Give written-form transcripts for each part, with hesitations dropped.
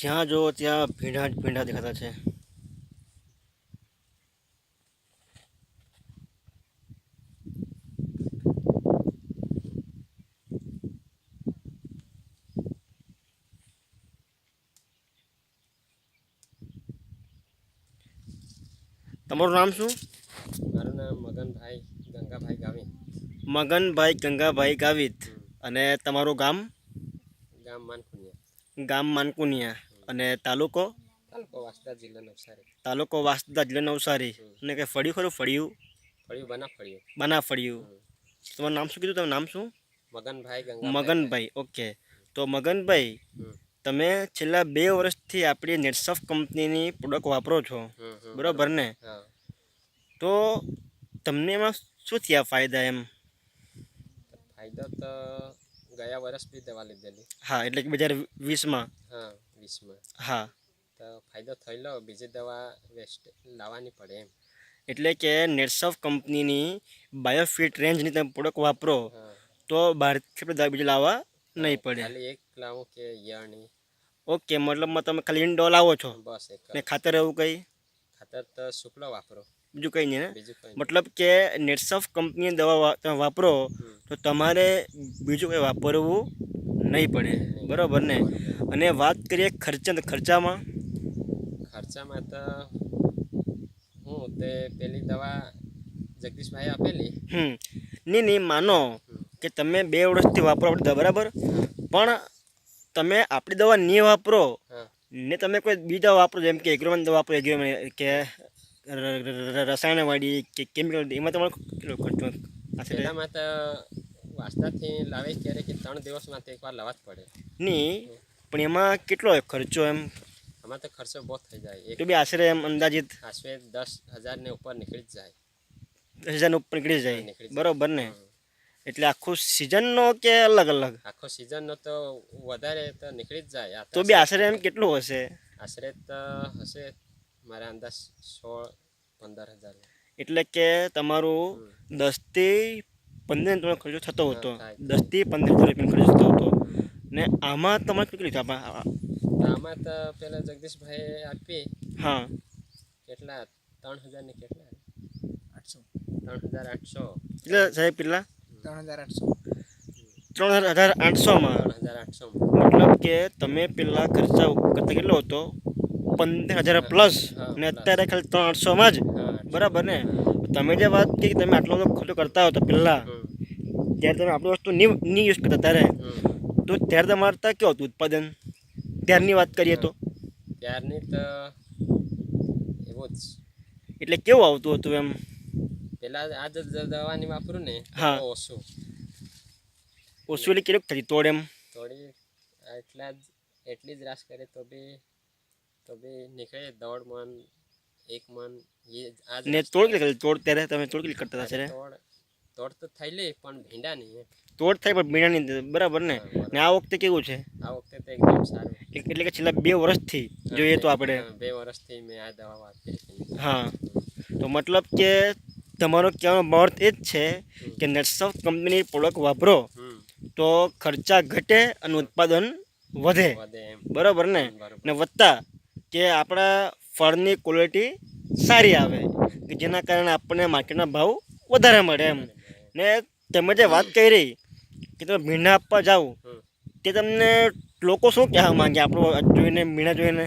જ્યાં જો ત્યાં ભીંડા જ ભીંડા દેખાતા છે. તમારું નામ શું? મારું નામ મગનભાઈ ગંગાભાઈ ગાવી. મગનભાઈ ગંગાભાઈ ગાવિત. અને તમારું ગામ? ગામ માનકુનિયા. ગામ માનકુનિયા. અને તાલુકો? તાલુકો વાંસદા જિલ્લો નવસારી. તાલુકો વાંસદા જિલ્લો નવસારી. અને કંઈ ફળ્યું ખરું? ફળ્યું ફળ્યું બના ફળ્યું. તમારું નામ શું કીધું? તમારું નામ શું? મગનભાઈ ગંગાભાઈ. મગનભાઈ. ઓકે. તો મગનભાઈ, તમે છેલ્લા 2 વર્ષથી આપણી નેટસફ કંપનીની પ્રોડક્ટ વાપરો છો, બરાબર ને? તો તમને એમાં શું થયા ફાયદા એમ? ફાયદો તો ગયા વર્ષ બી દવા લીધેલી. હા, એટલે કે 2020માં. હા, 20માં. હા, તો ફાયદો થયેલો. બીજી દવા વેસ્ટ લાવવાની પડે એમ. એટલે કે નેટસફ કંપનીની બાયોફિટ રેન્જની તમે પ્રોડક્ટ વાપરો તો બહારથી આપણે દવા બીજી લાવવા નહીં પડે. ખાલી એક લાવું કે યળની. ઓકે, મતલબમાં તમે ખાલી ઈંડો લાવો છો બસ એક. ને ખાતર એવું કંઈ? ખાતર તો શુક્લો વાપરો, બીજું કંઈ નહીં ને? બીજું કંઈ. મતલબ કે નેટસફ કંપનીની દવા તમે વાપરો તો તમારે બીજું કંઈ વાપરવું નહીં પડે, બરાબર ને? અને વાત કરીએ ખર્ચામાં તો હું તે પેલી દવા જગદીશભાઈ આપેલી. નહીં માનો કે તમે 2 વર્ષથી વાપરો આપણી દવા, બરાબર? પણ તમે આપણી દવા નહીં વાપરો ને તમે કોઈ બીજી દવા વાપરો, જેમ કે એગ્રોમેન દવા વાપરો, એગ્રોમેન કે રસાયણવાળી કે કેમિકલ, એમાં તમારો કેટલો ખર્ચો? પહેલાંમાં તો વાંસદાથી લાવે ક્યારે કે 3 દિવસમાં તો એકવાર લાવવા જ પડે. નહીં, પણ એમાં કેટલો ખર્ચો એમ? આમાં તો ખર્ચો બહુ થઈ જાય. તો બી આશરે એમ અંદાજિત આશરે 10,000 ને ઉપર નીકળી જ જાય. 10,000 ઉપર નીકળી જાય, બરાબર ને? એટલે આખું સિઝનનો કે અલગ અલગ? આખો સિઝનનો તો વધારે તો નીકળી જ જાય. તો બી આશરે એમ કેટલું હશે? આશરે તો હશે મારા અંદાજ 16-15,000. એટલે કે તમારું 10થી 15 તમારો ખર્ચો થતો હતો, 10થી 15,000 રૂપિયાનો ખર્ચો થતો હતો. ને આમાં તમારે કેટલું લીધું? આમાં તો પેલા જગદીશભાઈ આપી. હા, કેટલા 3,000 ને કેટલા 3,800. એટલે સાહેબ કેટલા? 3,800. 3,800માં. મતલબ કે તમે પેલા ખર્ચા કરતા કેટલો હતો? 15,000 પ્લસ, ને અત્યારે ખાલી 3,800માં જ, બરાબર ને? તમે જે વાત કરી કે તમે આટલો બધો ખર્ચો કરતા હો તો પહેલાં, ત્યારે તમે આપણી વસ્તુ નહીં યુઝ કરતા ત્યારે, તો ત્યારે તમારે ત્યાં કેવું હતું ઉત્પાદન? ત્યારની વાત કરીએ તો ત્યારની તો એવું જ. એટલે કેવું આવતું હતું એમ? પેલા આ જ દવાની વાપરું ને. હા, ઓછું એટલે કેટલું થતી તોડ એમ? થોડી એટલી જ રાસ કરે તો બી નીકળે 1.5 મણ 1 મણ. ને તોડ કેટલી? તોડ ત્યારે તમે તોડ કેટલી કરતા હતા? તોડ તો થઈ લે પણ ભીંડા નહીં. તોડ થાય પણ ભીંડા નહીં, બરાબર ને? ને આ વખતે કેવું છે? આ વખતે તો એકદમ સારું. એટલે કે છેલ્લા 2 વર્ષથી જોઈએ તો આપણે 2 વર્ષથી મેં આ દવા વાપરી. હા, તો મતલબ કે તમારો કહેવાનો અર્થ એ જ છે કે નેટસફ કંપનીની પ્રોડક્ટ વાપરો તો ખર્ચા ઘટે અને ઉત્પાદન વધે, બરાબર ને? ને વધતા કે આપણા ફળની ક્વોલિટી સારી આવે, કે જેના કારણે આપણને માર્કેટના ભાવ વધારે મળે એમ. ને તમે જે વાત કરી કે તમે ભીંડા આપવા જાઓ, તે તમને લોકો શું કહેવા માંગે આપણું જોઈને, ભીંડા જોઈને?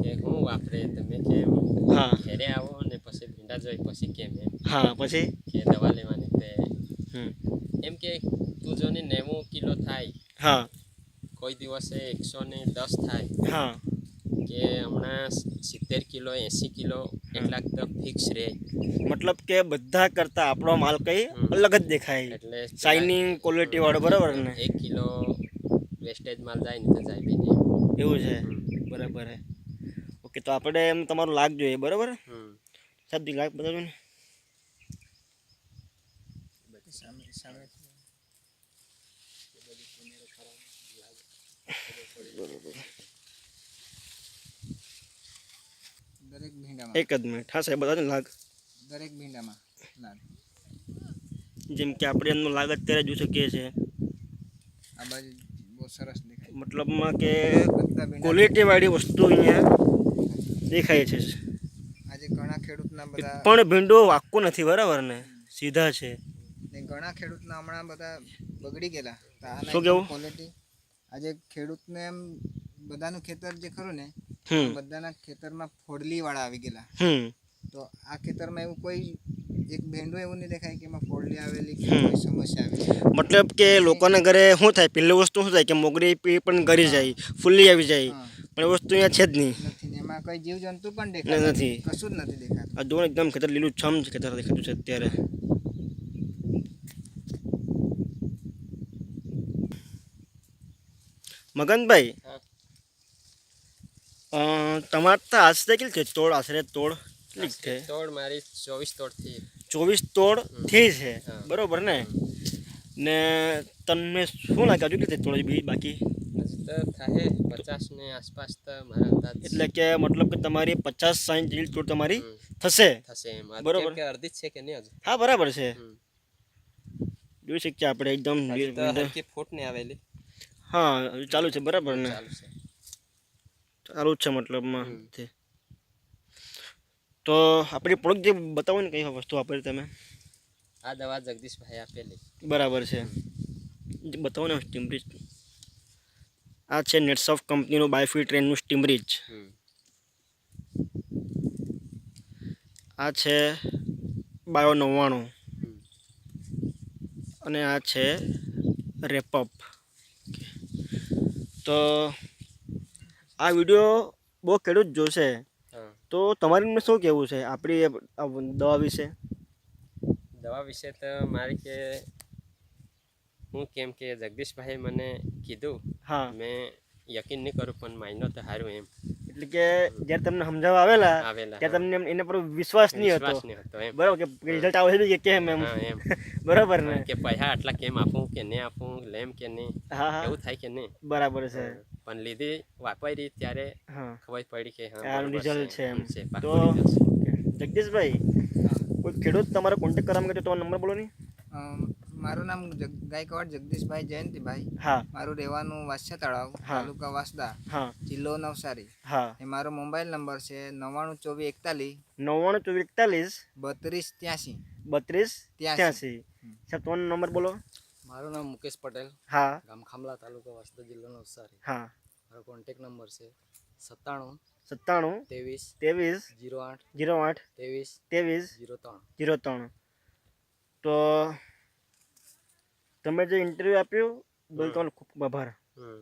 કે હું વાપરે તમે કેમ? હા, ઘરે આવો ને પછી ભીંડા જોઈ પછી કેમ એમ? હા, પછી કે દવા લેવાની તે એમ કે તું જો ને 90 કિલો થાય. હા, કોઈ દિવસે 110 થાય. હા, કે હમણાં 70 કિલો 80 કિલો એટલાક તો ફિક્સ રહે. મતલબ કે બધા કરતા આપણો માલ કઈ અલગ જ દેખાય, એટલે શાઇનિંગ ક્વોલિટી વાળો, બરાબર ને? 1 કિલો વેસ્ટેજ માલ જાય ને તો જાય બી નહીં. એવું છે, બરાબર. ઓકે, તો આપણે એમ તમારું લાગ જોઈએ, બરાબર? સાહેબ લાગ બતાવજો ને. દરેક ભીંડામાં એક જ મિનિટ. હા સાહેબ, બતાવજો ને લાગ. દરેક ભીંડામાં લાગ. જેમ કે આપણે એમનો લાગ અત્યારે જોઈ શકીએ છીએ. આ બાજુ બહુ સરસ દેખાય. મતલબમાં કે બધા ભીંડા ક્વોલિટીવાળી વસ્તુ અહીંયા દેખાય છે. આજે ઘણા ખેડૂતના એક બધા પણ ભીંડો વાક્કો નથી, બરાબર ને, સીધા છે. ને ઘણા ખેડૂતના હમણાં બધા બગડી ગયેલા. તો આના શું કેવું? ક્વોલિટી આજે ખેડૂતને એમ બધાનું ખેતર જે ખરું ને હમ બધાના ખેતરમાં ફોડલી વાળા આવી ગયેલા. હમ તો આ ખેતરમાં એવું કોઈ એક ભેંડો એવું નહીં દેખાય કે એમાં ફોડલી આવેલી કે હમ. કોઈ સમસ્યા આવી. મતલબ કે લોકોના ઘરે શું થાય, પહેલી વસ્તુ શું થાય કે મોગરી પણ ગરી જાય, ફૂલી આવી જાય, હા પણ એ વસ્તુ અહીંયા છે જ નહીં. નથી ને એમાં કોઈ જીવજંતુ પણ દેખાતા નથી. કશું જ નથી દેખાતું. આ જોવો ને, એકદમ ખેતર લીલું છમ છે, ખેતર દેખાતું છે અત્યારે. મગનભાઈ, તમારે તો આશરે કેટલી છે તોડ? આશરે તોડ કેટલી છે? તોડ મારી 24 તોડ થી 24 તોડ થઈ છે, હા. બરોબર ને? ને તમને શું લાગે હજુ કેટલી તોડ બી બાકી? હજી તો થાય 50 ને આસપાસ તો મારા અંદાજ એટલે કે મતલબ કે તમારી 50-60 જેટલી તોડ તમારી હમ. થશે. થશે એમ. આ બરોબર. કેમ કે અડધી જ છે કે નહીં હજુ. હા, બરાબર છે. હમ. જોઈ શકીએ આપણે એકદમ હજી તો હલકી ફૂટ નહીં આવેલી. હા, હજુ ચાલુ છે, બરાબર ને? ચાલુ છે. ચાલુ જ છે મતલબમાં. હમ. તે. તો આપણી પ્રોડક્ટ જે બતાવો ને, કઈ વસ્તુ વાપરી તમે? આ દવા જગદીશભાઈ આપેલી. બરાબર છે, જે બતાવો ને સ્ટીમરીચ. આ છે નેટસોફ્ટ કંપનીનું બાયોફિટ ટ્રેનનું સ્ટીમરીચ. હમ. આ છે બાયો 99 હમ. અને આ છે રેપઅપ. તો આ વિડીયો બહુ ખેડૂત જોશે, હા. તો તમારી શું કહેવું છે આપણી આ દવા વિશે? દવા વિશે તો મારી કે હું કેમ કે જગદીશભાઈ મને કીધું, હા, મેં યકીન નહીં કરું પણ માયનો તો સારું એમ એટલે કે જ્યારે તમને સમજાવવા આવેલા આવેલા. ત્યારે તમને એના પર વિશ્વાસ નહીં હતો, વિશ્વાસ નહીં હતો એમ. બરાબર? કે રિઝલ્ટ આવે છે કે કેમ એમ, હા એમ. બરાબર ને? કે પૈસા આટલા કેમ આપું કે નહીં આપું, લેમ કે નહીં, હા હા, એવું થાય કે નહીં. બરાબર છે. પણ લીધી વાપરી ત્યારે હા, ખબર પડી કે હા આનું બરોબર રિઝલ્ટ છે એમ. છે, તો પાકું result છે. જગદીશભાઈ, કોઈ ખેડૂત તમારો કોન્ટેક્ટ કરવા માંગે તો તમારો નંબર બોલો નહીં. મારું નામ ગાયકવાડ જગદીશભાઈ જયંતિભાઈ. હા મારું રહેવાનું વાસ્યા તળાવ, હા. તાલુકા વાસદા, હા જિલ્લો નવસારી. હા, એ મારો મોબાઈલ નંબર છે 992441 9941 3283. 3283. સાહેબ, તમારો નંબર બોલો. મારું નામ મુકેશ પટેલ, હા ગામ ખામલા, તાલુકા વાસદા, જિલ્લો નવસારી. હા, મારો કોન્ટેક નંબર છે 97 97 23 23 08 08 23 23 03. 03. તો તમે જે ઇન્ટરવ્યૂ આપ્યું બદલ તમારો ખૂબ ખૂબ આભાર. હમ.